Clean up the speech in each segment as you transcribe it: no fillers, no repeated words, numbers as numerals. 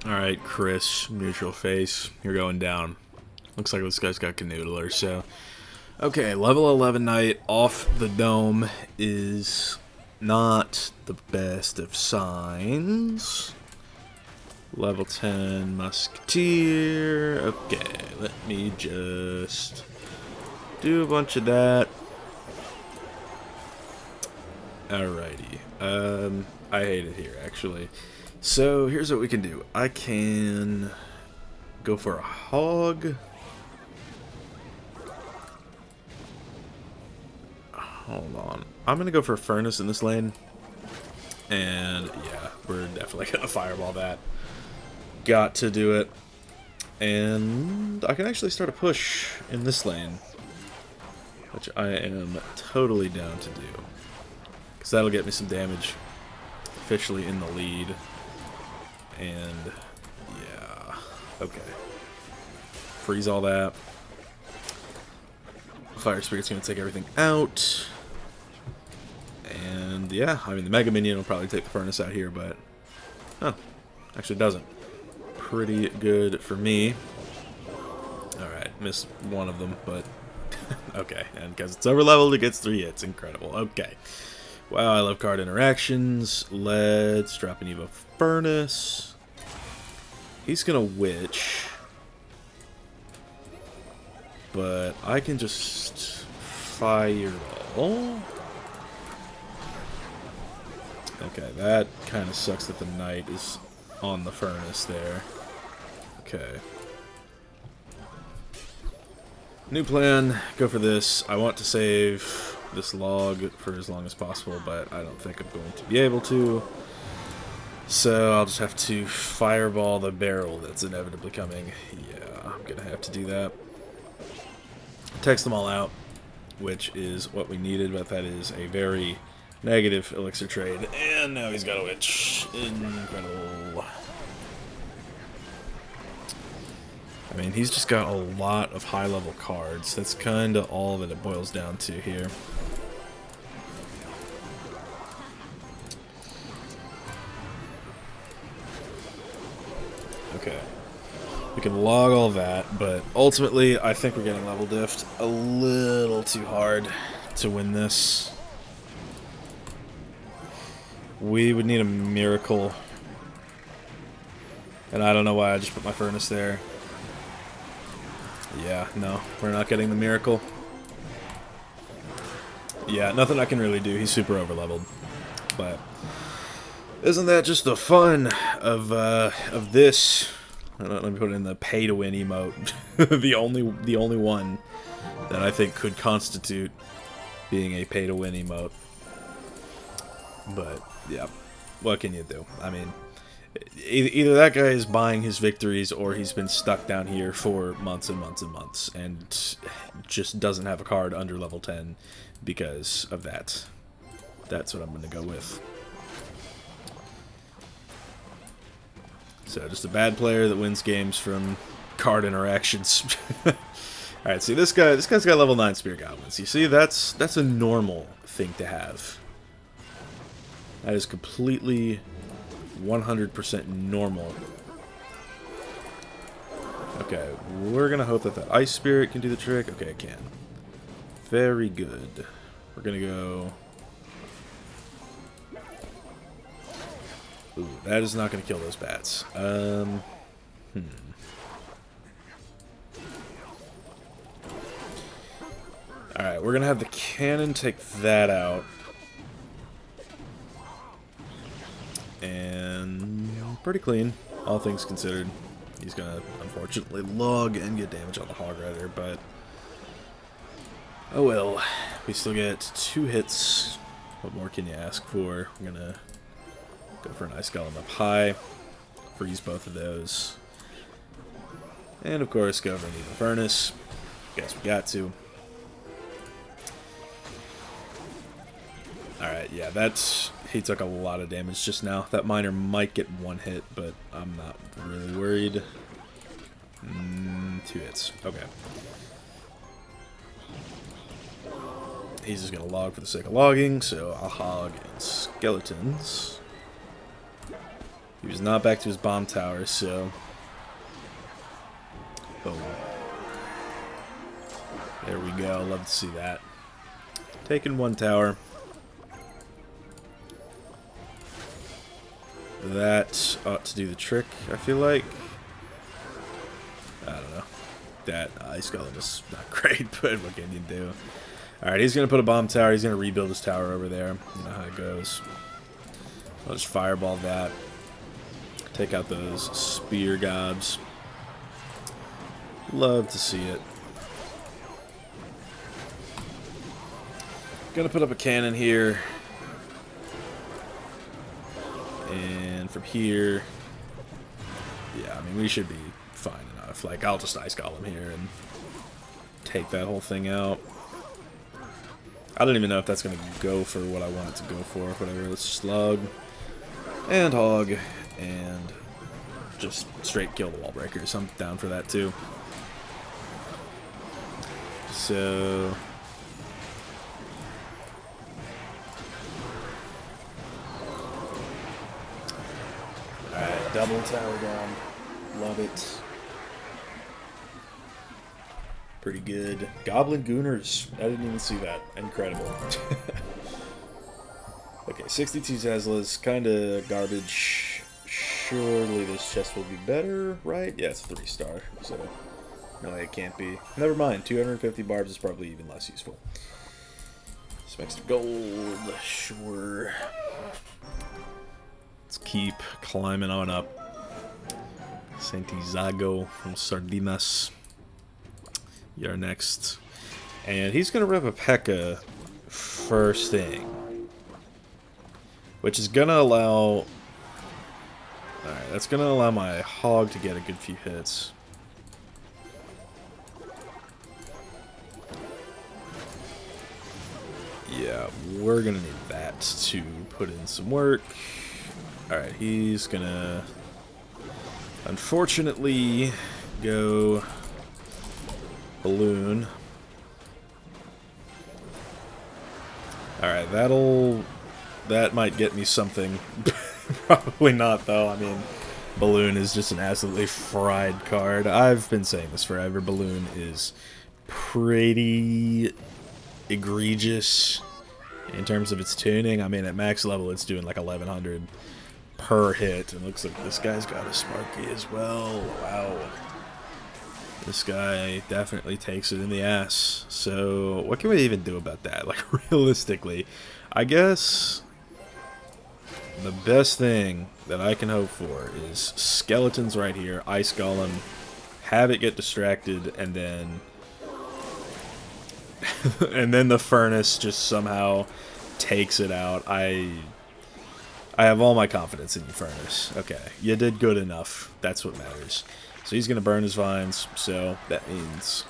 Alright, Chris, neutral face. You're going down. Looks like this guy's got Canoodler, so... Okay, level 11 Knight off the dome is not the best of signs. Level 10 Musketeer. Okay, let me just do a bunch of that. Alrighty. I hate it here, actually. So, here's what we can do. I can go for a hog. Hold on. I'm going to go for a furnace in this lane. And, yeah, we're definitely going to fireball that. Got to do it. And I can actually start a push in this lane. Which I am totally down to do. Because that'll get me some damage. Officially in the lead. And, yeah. Okay. Freeze all that. Fire Spirit's going to take everything out. And, yeah, I mean, the Mega Minion will probably take the Furnace out here, but... Huh. Actually doesn't. Pretty good for me. Alright, missed one of them, but... okay, and because it's over-leveled, it gets 3 hits. Incredible. Okay. Wow, I love card interactions. Let's drop an Evo Furnace. He's gonna Witch. But I can just fireball. Okay, that kind of sucks that the Knight is on the Furnace there. Okay. New plan, go for this. I want to save this log for as long as possible, but I don't think I'm going to be able to. So I'll just have to fireball the barrel that's inevitably coming. Yeah, I'm going to have to do that. Text them all out, which is what we needed, but that is a very negative elixir trade. And now he's got a witch. Incredible. I mean, he's just got a lot of high-level cards. That's kind of all that it boils down to here. Okay. We can log all that, but ultimately, I think we're getting level diffed a little too hard to win this. We would need a miracle. And I don't know why I just put my furnace there. Yeah, no, we're not getting the miracle. Yeah, nothing I can really do. He's super overleveled. But isn't that just the fun of this? Let me put it in the pay-to-win emote. the only one that I think could constitute being a pay-to-win emote. But yeah, what can you do? I mean, either that guy is buying his victories, or he's been stuck down here for months and months and months, and just doesn't have a card under level 10 because of that. That's what I'm going to go with. So, just a bad player that wins games from card interactions. Alright, see, this guy's got level 9 Spear Goblins. You see, that's a normal thing to have. That is completely 100% normal. Okay, we're gonna hope that Ice Spirit can do the trick. Okay, it can. Very good. We're gonna go... Ooh, that is not gonna kill those bats. Alright, we're gonna have the cannon take that out. And pretty clean, all things considered. He's gonna unfortunately log and get damage on the Hog Rider, but oh well. We still get 2 hits. What more can you ask for? We're gonna go for an Ice Golem up high, freeze both of those, and of course go over and need the Furnace. Guess we got to. Alright, yeah, he took a lot of damage just now. That miner might get 1 hit, but I'm not really worried. 2 hits. Okay. He's just going to log for the sake of logging, so I'll hog and skeletons. He was not back to his bomb tower, so... Boom. There we go. Love to see that. Taking one tower. That ought to do the trick, I feel like. I don't know. That Ice Golem is not great, but what can you do? Alright, he's going to put a bomb tower. He's going to rebuild his tower over there. You know how it goes. I'll just fireball that. Take out those spear gobs. Love to see it. Gonna put up a cannon here. And from here... Yeah, I mean, we should be fine enough. Like, I'll just Ice Golem here and take that whole thing out. I don't even know if that's going to go for what I want it to go for. Whatever, let's slug and hog and just straight kill the wall breakers. I'm down for that too. So... Alright, double tower down. Love it. Pretty good. Goblin Gooners. I didn't even see that. Incredible. Okay, 62 Teslas. Kinda garbage. Surely this chest will be better, right? Yeah, it's a 3-star. So, no, it can't be. Never mind. 250 barbs is probably even less useful. Some extra gold. Sure. Let's keep climbing on up. Santiago from Sardinas. You're next. And he's going to rip a P.E.K.K.A. first thing. Which is going to allow... Alright, that's going to allow my hog to get a good few hits. Yeah, we're going to need that to put in some work. Alright, he's going to... Unfortunately, go... Balloon. Alright, that might get me something. Probably not, though. I mean, Balloon is just an absolutely fried card. I've been saying this forever. Balloon is pretty egregious in terms of its tuning. I mean, at max level, it's doing like 1100 per hit. And looks like this guy's got a Sparky as well. Wow. This guy definitely takes it in the ass. So, what can we even do about that? Like, realistically, I guess the best thing that I can hope for is skeletons right here, Ice Golem, have it get distracted, and then and then the furnace just somehow takes it out. I have all my confidence in you, furnace. Okay, you did good enough. That's what matters. So he's going to burn his vines, so that means...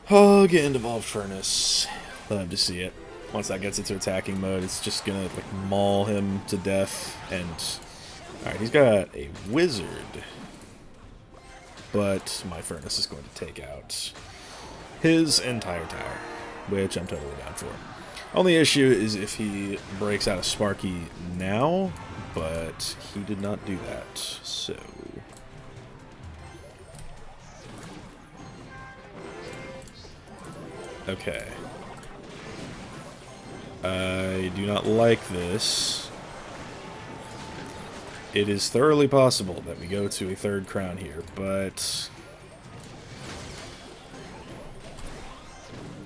Oh, get into Evolved Furnace. Love to see it. Once that gets into attacking mode, it's just going to like maul him to death. And, alright, he's got a wizard. But my furnace is going to take out his entire tower, which I'm totally down for. Only issue is if he breaks out a Sparky now, but he did not do that, so... Okay. I do not like this. It is thoroughly possible that we go to a third crown here, but...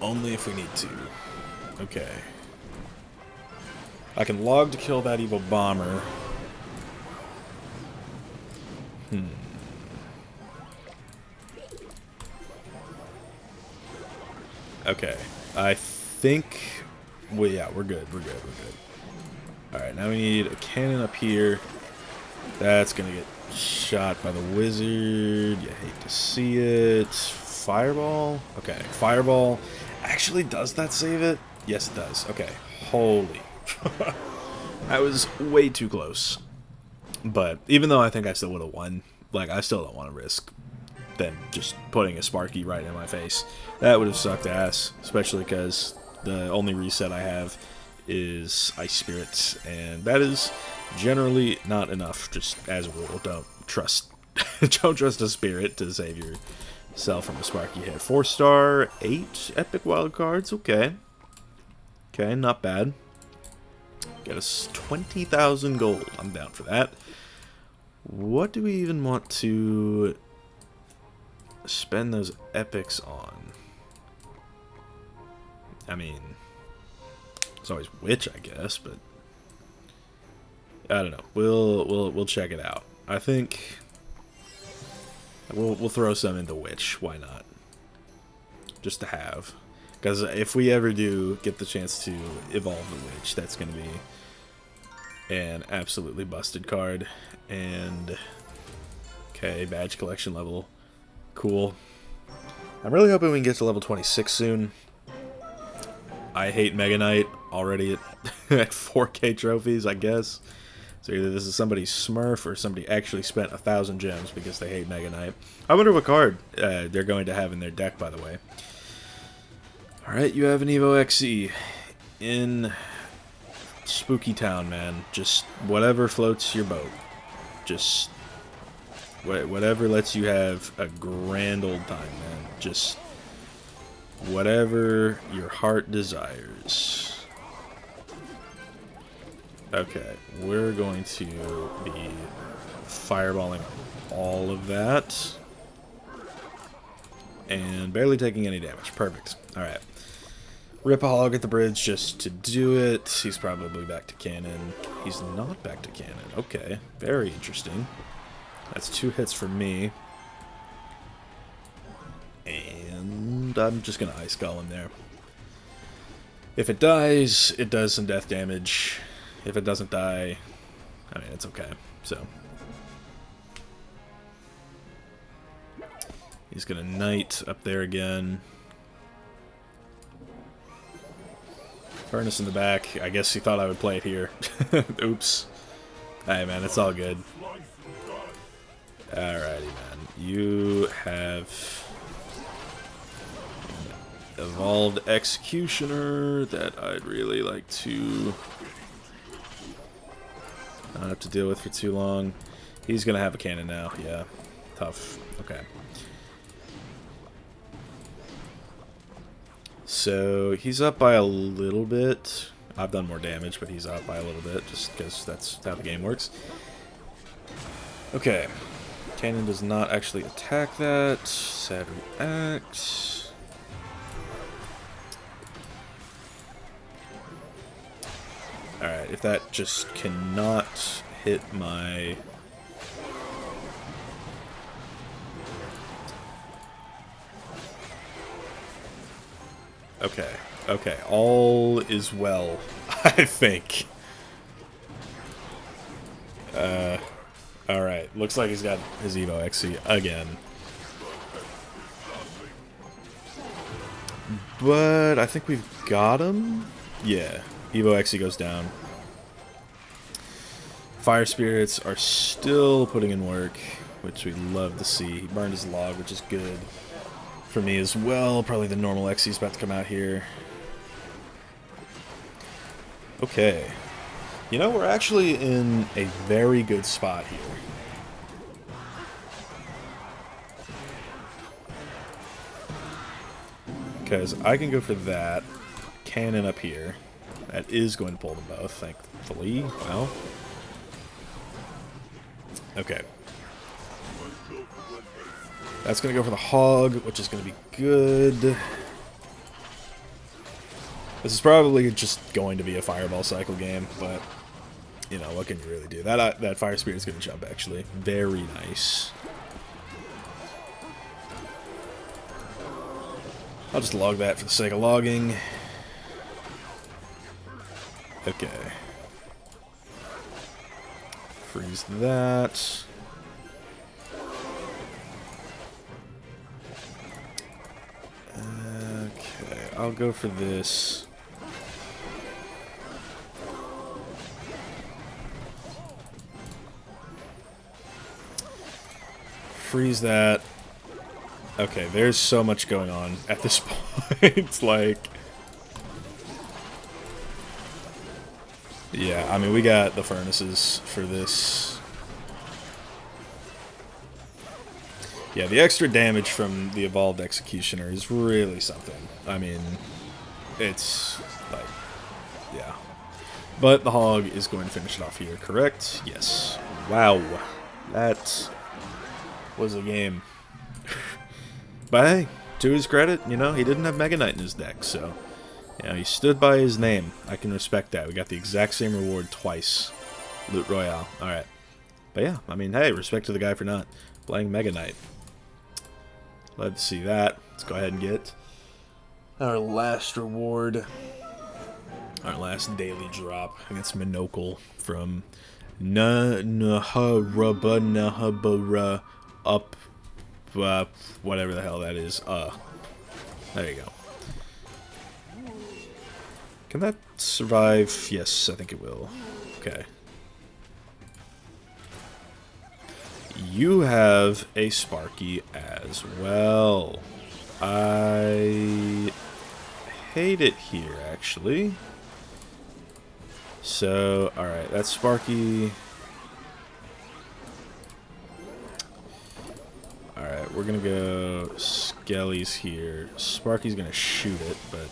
only if we need to. Okay. I can log to kill that evil bomber. Okay. I think... well, yeah, we're good. We're good. We're good. Alright, now we need a cannon up here. That's gonna get shot by the wizard. You hate to see it. Fireball? Okay, fireball. Actually, does that save it? Yes, it does. Okay. Holy. That was way too close. But even though I think I still would have won, like, I still don't want to risk them just putting a Sparky right in my face. That would have sucked ass, especially because the only reset I have is Ice Spirit, and that is generally not enough. Just as a rule, don't trust don't trust a spirit to save yourself from a sparky hit. 4-star, 8 epic wild cards. Okay, not bad. Get us 20,000 gold. I'm down for that. What do we even want to spend those epics on? I mean, it's always Witch, I guess, but I don't know. We'll check it out. I think we'll throw some into Witch. Why not? Just to have, because if we ever do get the chance to evolve the Witch, that's going to be an absolutely busted card. And okay, badge collection level, cool. I'm really hoping we can get to level 26 soon. I hate Mega Knight already at 4K trophies, I guess. So either this is somebody's smurf or somebody actually spent 1,000 gems because they hate Mega Knight. I wonder what card they're going to have in their deck, by the way. Alright, you have an Evo XE in Spooky Town, man. Just whatever floats your boat. Just whatever lets you have a grand old time, man. Just whatever your heart desires. Okay, we're going to be fireballing all of that. And barely taking any damage. Perfect. Alright. Rip a hog at the bridge just to do it. He's probably back to cannon. He's not back to cannon. Okay, very interesting. That's 2 hits for me. And I'm just going to Ice Golem there. If it dies, it does some death damage. If it doesn't die, I mean, it's okay. So he's going to Knight up there again. Furnace in the back. I guess he thought I would play it here. Oops. Hey, man, it's all good. Alrighty, man. You have an evolved Executioner that I'd really like to not have to deal with for too long. He's going to have a cannon now. Yeah. Tough. Okay. So he's up by a little bit. I've done more damage, but he's up by a little bit just because that's how the game works. Okay. Cannon does not actually attack that. Sad react. Alright, if that just cannot hit my... Okay, okay, all is well, I think. Alright, looks like he's got his Evo XE again. But I think we've got him? Yeah, Evo XE goes down. Fire Spirits are still putting in work, which we love to see. He burned his log, which is good. For me as well. Probably the normal XE is about to come out here. Okay. You know, we're actually in a very good spot here. Because I can go for that. Cannon up here. That is going to pull them both, thankfully. Well. Okay. That's going to go for the hog, which is going to be good. This is probably just going to be a fireball cycle game, but, you know, what can you really do? That Fire Spirit is going to jump, actually. Very nice. I'll just log that for the sake of logging. Okay. Freeze that. Okay, I'll go for this. Freeze that. Okay, there's so much going on at this point. It's like... Yeah, I mean, we got the furnaces for this. Yeah, the extra damage from the Evolved Executioner is really something. I mean, it's like, yeah. But the Hog is going to finish it off here, correct? Yes. Wow. That was a game. But hey, to his credit, you know, he didn't have Mega Knight in his deck, so, you know, he stood by his name. I can respect that. We got the exact same reward twice. Loot Royale. Alright. But yeah, I mean, hey, respect to the guy for not playing Mega Knight. Love to see that. Let's go ahead and get our last reward. Our last daily drop against Monocle from Nahabara up, whatever the hell that is. There you go. Can that survive? Yes, I think it will. Okay. You have a Sparky as well. I hate it here, actually. So, alright, that's Sparky. Alright, we're gonna go Skelly's here. Sparky's gonna shoot it, but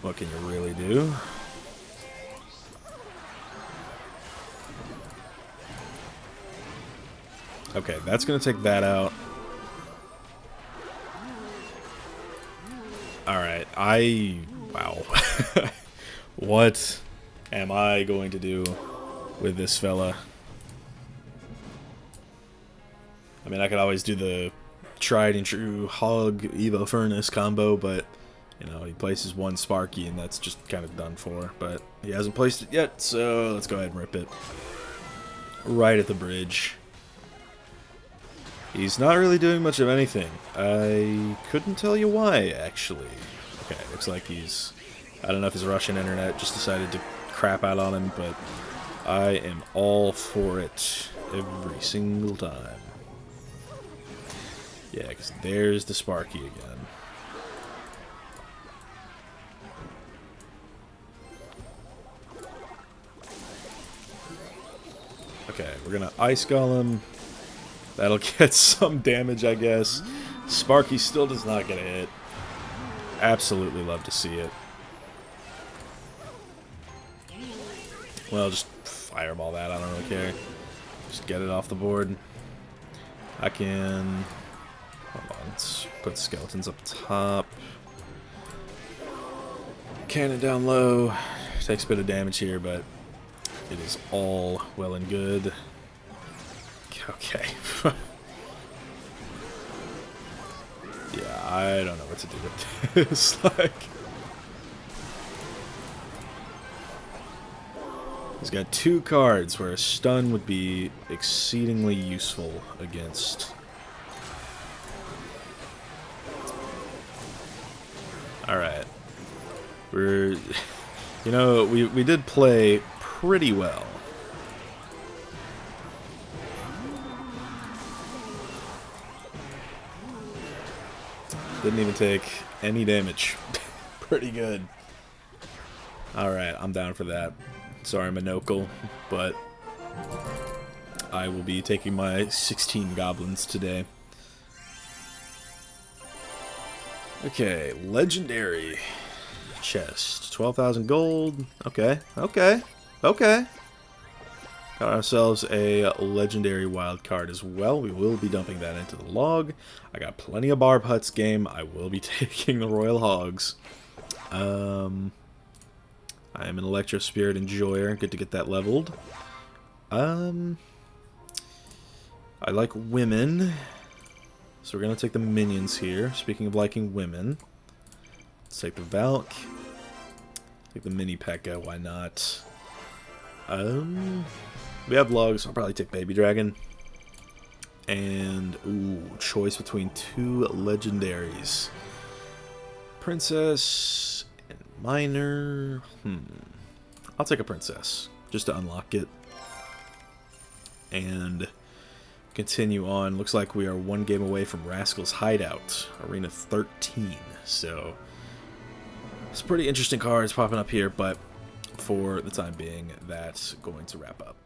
what can you really do? Okay, that's gonna take that out. Alright, wow. What am I going to do with this fella? I mean, I could always do the tried and true Hog Evo Furnace combo, but, you know, he places one Sparky and that's just kind of done for. But he hasn't placed it yet, so let's go ahead and rip it. Right at the bridge. He's not really doing much of anything. I couldn't tell you why, actually. Okay, looks like he's... I don't know if his Russian internet just decided to crap out on him, but I am all for it every single time. Yeah, because there's the Sparky again. Okay, we're going to Ice Golem. That'll get some damage, I guess. Sparky still does not get a hit. Absolutely love to see it. Well, just fireball that. I don't really care. Just get it off the board. I can... Hold on. Let's put skeletons up top. Cannon down low. Takes a bit of damage here, but it is all well and good. Okay. Yeah, I don't know what to do with this. Like... He's got two cards where a stun would be exceedingly useful against. Alright. We're... You know, we did play pretty well. Didn't even take any damage. Pretty good. Alright, I'm down for that. Sorry, Monocle, but I will be taking my 16 goblins today. Okay, legendary chest. 12,000 gold. Okay, okay, okay. Got ourselves a legendary wild card as well. We will be dumping that into the log. I got plenty of barb huts game. I will be taking the Royal Hogs. I am an Electro Spirit Enjoyer. Good to get that leveled. I like women. So we're going to take the minions here. Speaking of liking women. Let's take the Valk. Take the Mini P.E.K.K.A. Why not? We have logs. I'll probably take Baby Dragon. And, ooh, choice between two legendaries. Princess... Minor... I'll take a princess, just to unlock it. And continue on. Looks like we are one game away from Rascal's Hideout. Arena 13. So, it's pretty interesting cards popping up here, but for the time being, that's going to wrap up.